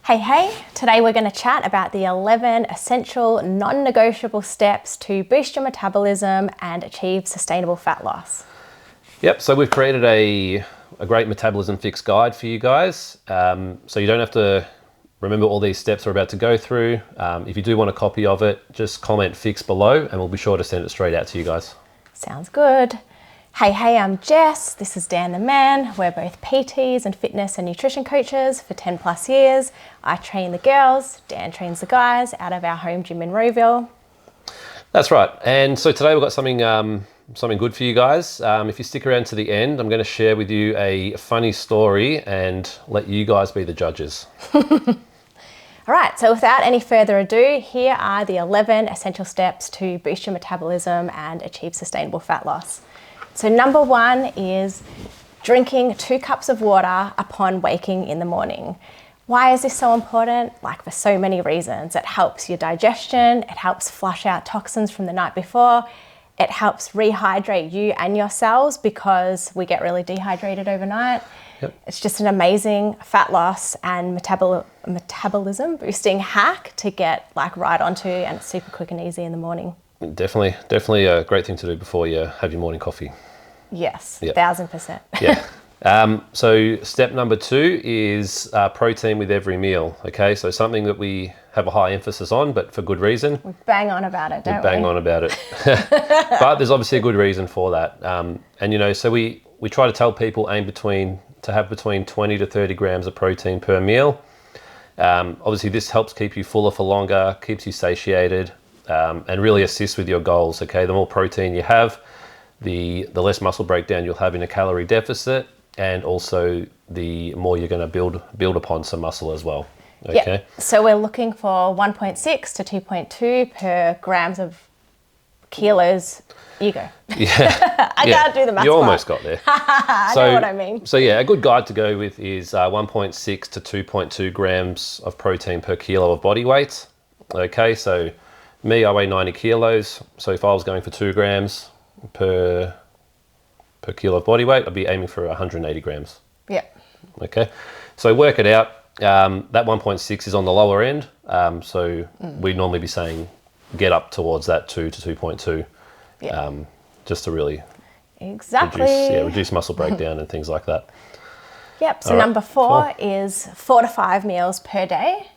Hey, today we're going to chat about the 11 essential non-negotiable steps to boost your metabolism and achieve sustainable fat loss. Yep, so we've created a great metabolism fix guide for you guys. So you don't have to remember all these steps we're about to go through. If you do want a copy of it, just comment fix below and we'll be sure to send it straight out to you guys. Sounds good. Hey, I'm Jess. This is Dan the Man. We're both PTs and fitness and nutrition coaches for 10 plus years. I train the girls, Dan trains the guys out of our home gym in Rowville. That's right. And so today we've got something good for you guys. If you stick around to the end, I'm going to share with you a funny story and let you guys be the judges. All right, so without any further ado, here are the 11 essential steps to boost your metabolism and achieve sustainable fat loss. So number 1 is drinking 2 cups of water upon waking in the morning. Why is this so important? Like, for so many reasons. It helps your digestion, it helps flush out toxins from the night before, it helps rehydrate you and your cells because we get really dehydrated overnight. Yep. It's just an amazing fat loss and metabolism boosting hack to get right onto, and it's super quick and easy in the morning. Definitely a great thing to do before you have your morning coffee. Yes, Yep. 1000%. Yeah. So step number 2 is protein with every meal. Okay, so something that we have a high emphasis on, but for good reason. We bang on about it, don't we? Bang on about it. But there's obviously a good reason for that. And so we try to tell people to have between 20 to 30 grams of protein per meal. Obviously this helps keep you fuller for longer, keeps you satiated, and really assists with your goals. Okay, the more protein you have, the less muscle breakdown you'll have in a calorie deficit, and also the more you're going to build upon some muscle as well. Okay. Yep. So we're looking for 1.6 to 2.2 per grams of kilos. You go. Yeah. I can't do the math. You almost got there. I know what I mean. So yeah, a good guide to go with is 1.6 to 2.2 grams of protein per kilo of body weight. Okay, so me, I weigh 90 kilos. So if I was going for 2 grams per kilo of body weight, I'd be aiming for 180 grams. Yep. Okay, so work it out. That 1.6 is on the lower end. So we'd normally be saying get up towards that 2 to 2.2. Yep. Just to really reduce muscle breakdown and things like that. Yep, so number 4 is 4 to 5 meals per day.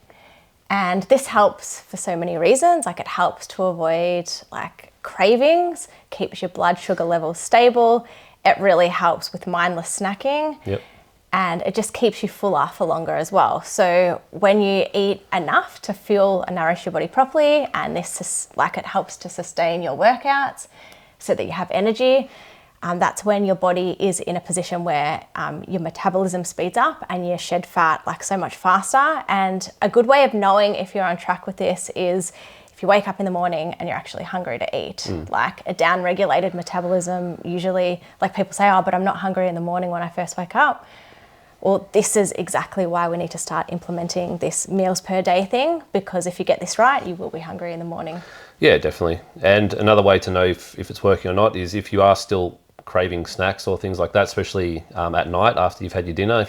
And this helps for so many reasons. Like, it helps to avoid cravings, keeps your blood sugar levels stable. It really helps with mindless snacking. Yep. And it just keeps you fuller for longer as well. So when you eat enough to fuel and nourish your body properly, and this is it helps to sustain your workouts so that you have energy, that's when your body is in a position where your metabolism speeds up and you shed fat so much faster. And a good way of knowing if you're on track with this is if you wake up in the morning and you're actually hungry to eat. Like, a down-regulated metabolism, usually, people say, oh, but I'm not hungry in the morning when I first wake up. Well, this is exactly why we need to start implementing this meals per day thing, because if you get this right, you will be hungry in the morning. Yeah, definitely. And another way to know if it's working or not is if you are still craving snacks or things like that, especially at night after you've had your dinner,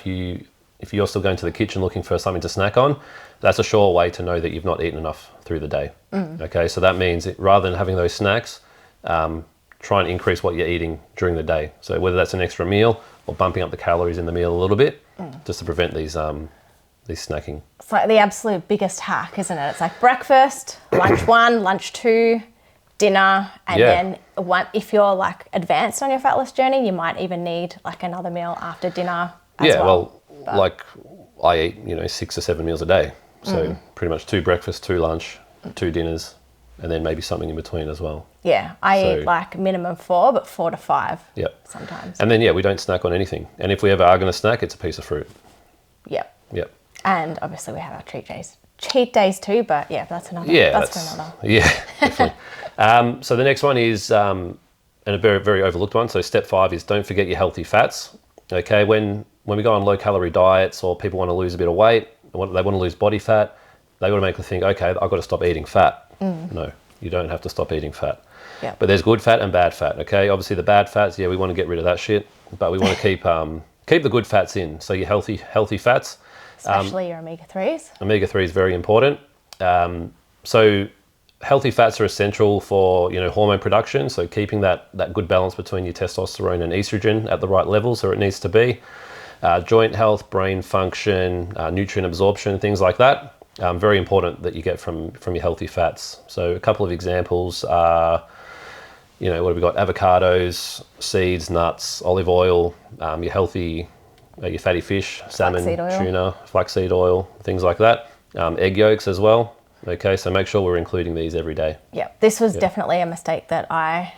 if you're still going to the kitchen looking for something to snack on, that's a sure way to know that you've not eaten enough through the day. Okay, so that means rather than having those snacks, try and increase what you're eating during the day. So whether that's an extra meal or bumping up the calories in the meal a little bit, just to prevent these snacking. It's the absolute biggest hack, isn't it? It's breakfast, lunch 1, lunch 2, dinner, and then if you're advanced on your fat loss journey, you might even need another meal after dinner as well. I eat 6 or 7 meals a day, so pretty much 2 breakfasts, 2 lunch, 2 dinners, and then maybe something in between as well. Yeah, I eat minimum 4, but 4 to 5 sometimes. And then we don't snack on anything, and if we ever are going to snack, it's a piece of fruit. Yep. And obviously we have our cheat days too, but that's another. That's for another. Yeah, definitely. So the next one is and a very, very overlooked one. So step 5 is don't forget your healthy fats. Okay, when we go on low calorie diets or people want to lose a bit of weight, they want to lose body fat, they automatically think, okay, I've got to stop eating fat. No, you don't have to stop eating fat. Yep. But there's good fat and bad fat. Okay, obviously the bad fats, we want to get rid of that shit, but we want to keep the good fats in. So your healthy fats, especially your omega-3s. Omega-3 is very important. So healthy fats are essential for, hormone production. So keeping that good balance between your testosterone and estrogen at the right levels where it needs to be. Joint health, brain function, nutrient absorption, things like that. Very important that you get from your healthy fats. So a couple of examples are, what have we got? Avocados, seeds, nuts, olive oil, your healthy, your fatty fish, salmon, tuna, flaxseed oil, things like that. Egg yolks as well. Okay, so make sure we're including these every day. Yeah, this was definitely a mistake that I,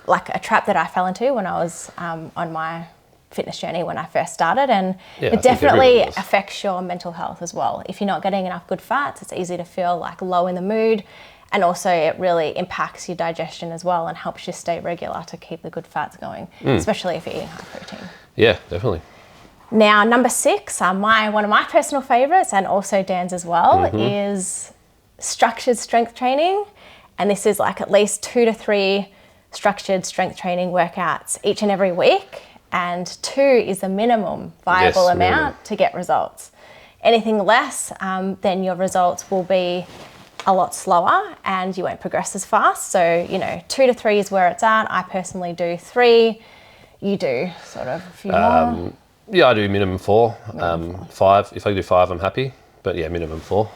like a trap that I fell into when I was on my fitness journey when I first started, and it definitely affects your mental health as well. If you're not getting enough good fats, it's easy to feel like low in the mood, and also it really impacts your digestion as well and helps you stay regular to keep the good fats going, especially if you're eating high protein. Yeah, definitely. Now, number 6, one of my personal favorites, and also Dan's as well, is structured strength training. And this is like at least 2 to 3 structured strength training workouts each and every week. And 2 is the minimum viable amount to get results. Anything less, then your results will be a lot slower and you won't progress as fast. So, 2 to 3 is where it's at. I personally do 3. You do sort of a few more? Yeah, I do minimum 4. 5. If I do 5, I'm happy. But yeah, minimum 4.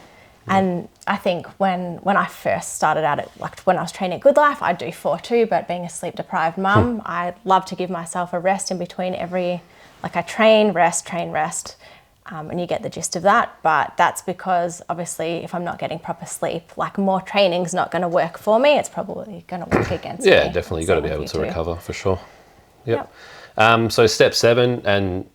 And I think when I first started out, like when I was training at Good Life, I'd do 4 too, but being a sleep deprived mum, I love to give myself a rest in between I train, rest, and you get the gist of that. But that's because obviously if I'm not getting proper sleep, like more training's not going to work for me. It's probably going to work against me. Yeah, definitely. You've got to be able to recover for sure. Yep. So step 7, and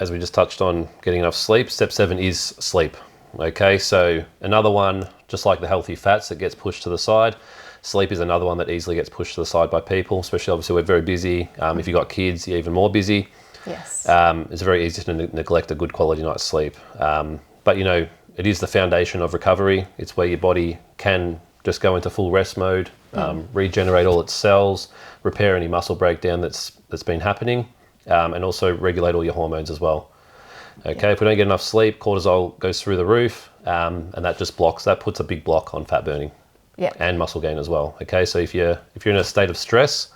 as we just touched on getting enough sleep, step 7 is sleep. Okay, so another one, just like the healthy fats that gets pushed to the side, sleep is another one that easily gets pushed to the side by people, especially obviously we're very busy. If you've got kids, you're even more busy. Yes. It's very easy to neglect a good quality night's sleep. But it is the foundation of recovery. It's where your body can just go into full rest mode, regenerate all its cells, repair any muscle breakdown that's been happening, and also regulate all your hormones as well. Okay, if we don't get enough sleep, cortisol goes through the roof, and that puts a big block on fat burning and muscle gain as well. Okay, so if you're in a state of stress,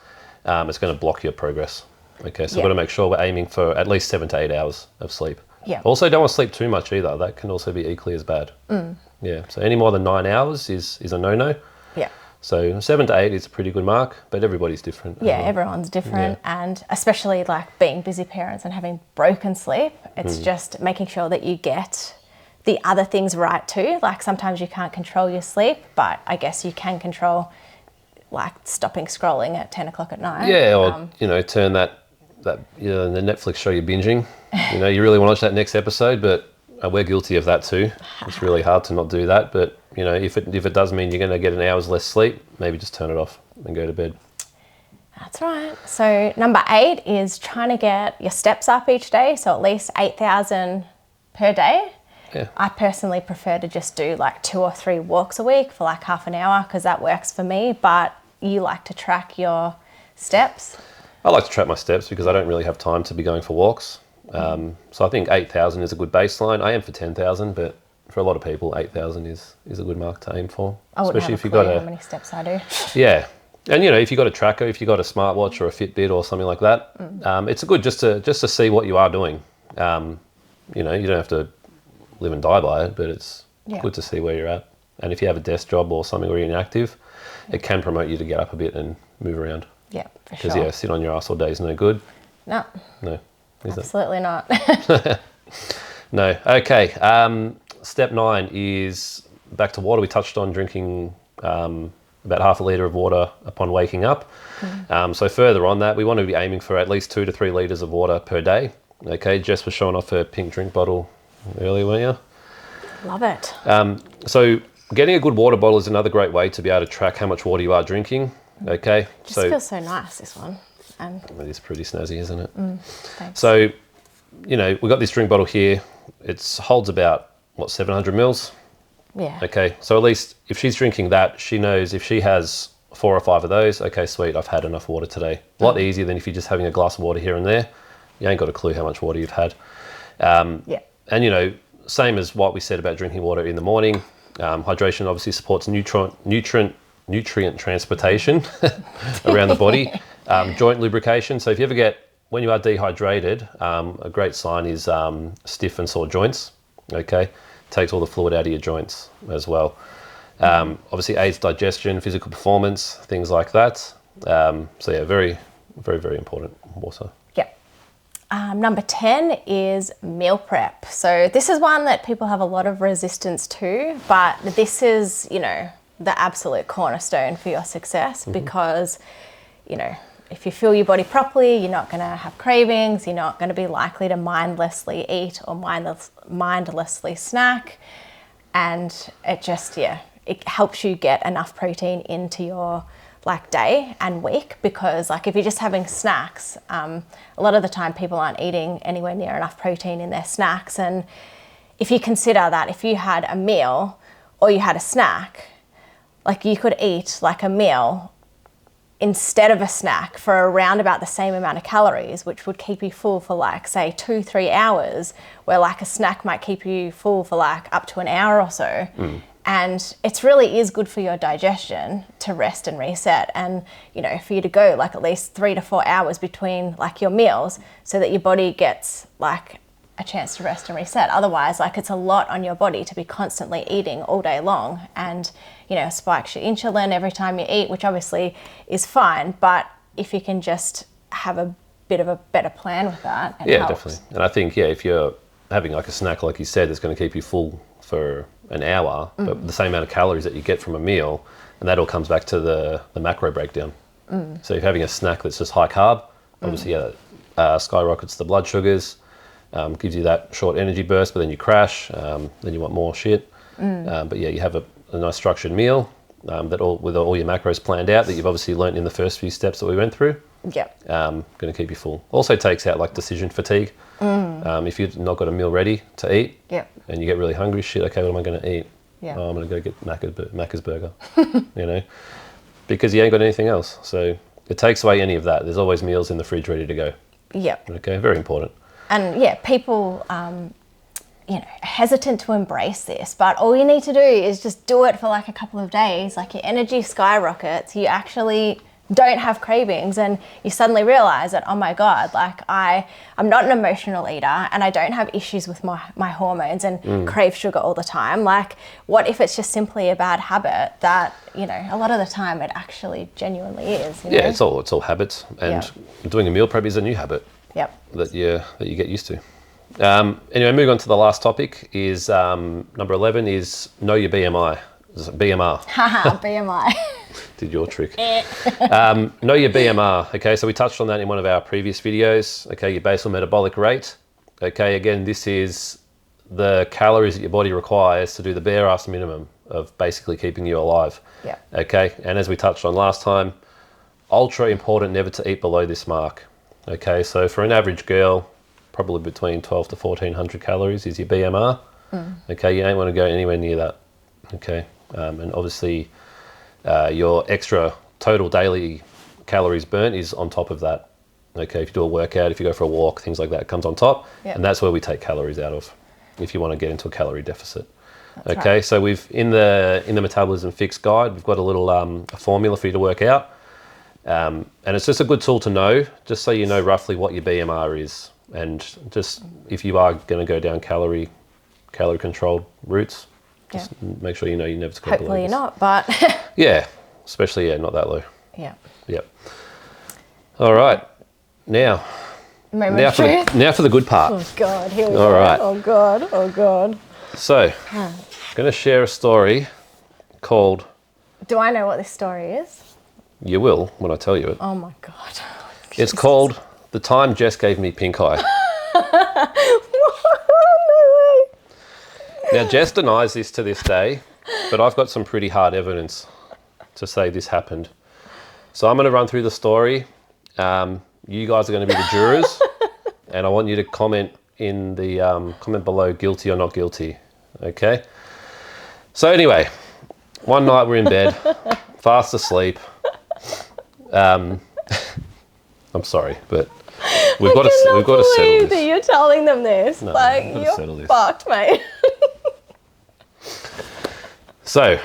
it's going to block your progress. Okay, so we've got to make sure we're aiming for at least 7 to 8 hours of sleep. Yeah. Also, don't want to sleep too much either. That can also be equally as bad. Yeah, so any more than 9 hours is a no-no. Yeah. So 7 to 8 is a pretty good mark, but everybody's different. Yeah, everyone's different. And especially like being busy parents and having broken sleep, it's just making sure that you get the other things right too. Like sometimes you can't control your sleep, but I guess you can control like stopping scrolling at 10 o'clock at night. Yeah, or, turn that the Netflix show you're binging. You really want to watch that next episode, but we're guilty of that too. It's really hard to not do that, but if it does mean you're going to get an hour's less sleep, maybe just turn it off and go to bed. That's right. So number 8 is trying to get your steps up each day, so at least 8,000 per day. Yeah. I personally prefer to just do like 2 or 3 walks a week for like half an hour because that works for me, but you like to track your steps? I like to track my steps because I don't really have time to be going for walks. So I think 8,000 is a good baseline. I am for 10,000, but for a lot of people, 8,000 is a good mark to aim for. I wouldn't have a clue how many steps I do. Yeah. And, if you've got a tracker, if you've got a smartwatch or a Fitbit or something like that, it's good just to see what you are doing. You don't have to live and die by it, but it's good to see where you're at. And if you have a desk job or something where you're inactive, it can promote you to get up a bit and move around. Yeah, for sure. Because, sit on your ass all day is no good. No. No. Absolutely not. No. Okay. Step 9 is back to water. We touched on drinking about half a litre of water upon waking up. So further on that, we want to be aiming for at least 2 to 3 litres of water per day. Okay. Jess was showing off her pink drink bottle earlier, weren't you? Love it. So getting a good water bottle is another great way to be able to track how much water you are drinking. Okay. Just feels so nice, this one. It is pretty snazzy, isn't it? Thanks. So, we've got this drink bottle here. It holds about, 700 mils? Yeah. Okay, so at least if she's drinking that, she knows if she has 4 or 5 of those, okay, sweet, I've had enough water today. A lot easier than if you're just having a glass of water here and there. You ain't got a clue how much water you've had. And, same as what we said about drinking water in the morning. Hydration obviously supports nutrient transportation around the body. Joint lubrication. So if you ever when you are dehydrated, a great sign is stiff and sore joints. Okay, takes all the fluid out of your joints as well. Obviously aids digestion, physical performance, things like that. So yeah, very, very, very important, water. Yep. Number 10 is meal prep. So this is one that people have a lot of resistance to, but this is, the absolute cornerstone for your success because, if you fuel your body properly, you're not going to have cravings, you're not going to be likely to mindlessly eat or mindlessly snack. And it just, it helps you get enough protein into your day and week, because if you're just having snacks, a lot of the time people aren't eating anywhere near enough protein in their snacks. And if you consider that if you had a meal or you had a snack, you could eat a meal instead of a snack for around about the same amount of calories, which would keep you full for say 2-3 hours, where a snack might keep you full for up to an hour or so. And it really is good for your digestion to rest and reset, and for you to go at least 3 to 4 hours between your meals, so that your body gets a chance to rest and reset. Otherwise, it's a lot on your body to be constantly eating all day long, and spikes your insulin every time you eat, which obviously is fine, but if you can just have a bit of a better plan with that, it helps. Definitely. And I think if you're having a snack, like you said, that's going to keep you full for an hour, but the same amount of calories that you get from a meal, and that all comes back to the macro breakdown. So if you're having a snack that's just high carb, obviously skyrockets the blood sugars, gives you that short energy burst, but then you crash, then you want more shit. But you have a nice structured meal with all your macros planned out that you've obviously learnt in the first few steps that we went through. Yep. Going to keep you full. Also takes out decision fatigue. If you've not got a meal ready to eat, and you get really hungry, okay, what am I going to eat? I'm going to go get Macca's burger, because you ain't got anything else. So it takes away any of that. There's always meals in the fridge ready to go. Yep. Okay, very important. And people, hesitant to embrace this, but all you need to do is just do it for a couple of days. Your energy skyrockets. You actually don't have cravings, and you suddenly realize that, oh my God, I'm not an emotional eater, and I don't have issues with my hormones and crave sugar all the time. What if it's just simply a bad habit that, a lot of the time it actually genuinely is. It's all habits, and doing a meal prep is a new habit. That you get used to. Anyway, moving on to the last topic is number 11 is know your BMI. BMR. Haha, BMI. Did your trick. Know your BMR. Okay, so we touched on that in one of our previous videos. Okay, your basal metabolic rate. Okay, again, this is the calories that your body requires to do the bare ass minimum of basically keeping you alive. Okay, and as we touched on last time, ultra important never to eat below this mark. Okay, so for an average girl, probably between 12 to 1400 calories is your BMR. Okay, you ain't want to go anywhere near that. Okay, and obviously your extra total daily calories burnt is on top of that. Okay, if you do a workout, if you go for a walk, things like that comes on top, and that's where we take calories out of if you want to get into a calorie deficit. That's okay, right. So we've in the Metabolism Fix guide, we've got a little a formula for you to work out. And it's just a good tool to know, just so you know roughly what your BMR is. And just if you are going to go down calorie controlled routes, just make sure you know you never to go below Hopefully this. you're not, but... especially not that low. Yep. All right. Now for the good part. Oh God, here we go. All right. Oh God. So, I'm going to share a story called... Do I know what this story is? You will when I tell you it. Oh my God. It's called The Time Jess Gave Me Pink Eye. Now, Jess denies this to this day, but I've got some pretty hard evidence to say this happened. So I'm going to run through the story. You guys are going to be the jurors, and I want you to comment in the comment below, guilty or not guilty. Okay? So anyway, one night we're in bed, fast asleep. I'm sorry, but we've got to settle this. That you're telling them this. No, you're settle this. fucked, mate. So,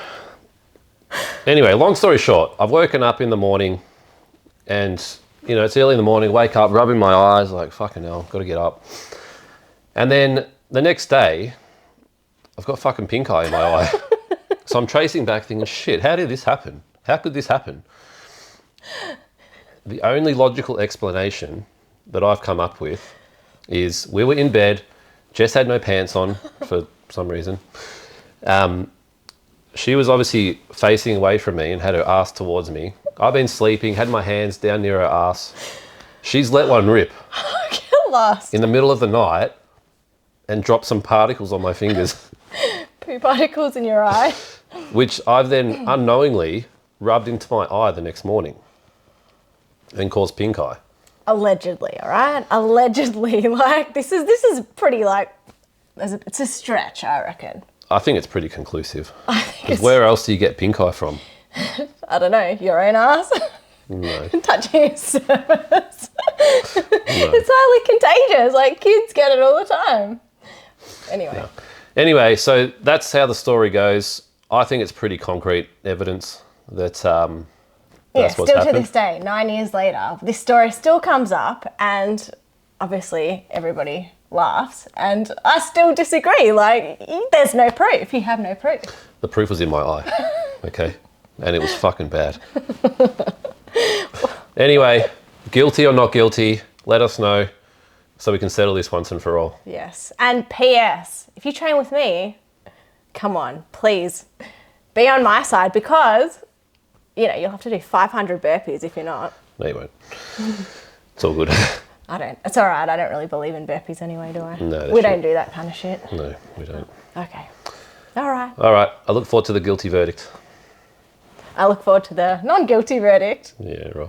anyway, long story short, I've woken up in the morning and, you know, it's early in the morning, wake up, rubbing my eyes, like, fucking hell, got to get up. And then the next day, I've got fucking pink eye in my eye. So I'm tracing back thinking, shit, how did this happen? How could this happen? The only logical explanation that I've come up with is we were in bed, Jess had no pants on for some reason. She was obviously facing away from me and had her ass towards me. I've been sleeping, had my hands down near her ass. She's let one rip Get lost. in the middle of the night and dropped some particles on my fingers, Poo particles in your eye. which I've then unknowingly rubbed into my eye the next morning and caused pink eye. Allegedly, all right? Allegedly. Like, this is pretty, like, it's a stretch, I reckon. I think it's pretty conclusive. I think 'Cause it's, where else do you get pink eye from? I don't know, your own ass. No. Touching your surface. It's highly contagious. Like, kids get it all the time. Anyway. No. Anyway, so that's how the story goes. I think it's pretty concrete evidence that that's what's still happened. to this day, 9 years later, this story still comes up, and obviously everybody laughs, and I still disagree. Like, there's no proof. You have no proof. The proof was in my eye, okay? And it was fucking bad. Anyway, guilty or not guilty, let us know so we can settle this once and for all. Yes. And P.S. if you train with me, come on, please be on my side, because, you know, you'll have to do 500 burpees if you're not. No, you won't. It's all good. It's all right. I don't really believe in burpees anyway, do I? No, that's we true. don't do that kind of shit. No, we don't. Okay. All right. All right, I look forward to the guilty verdict. I look forward to the non-guilty verdict. Yeah, right.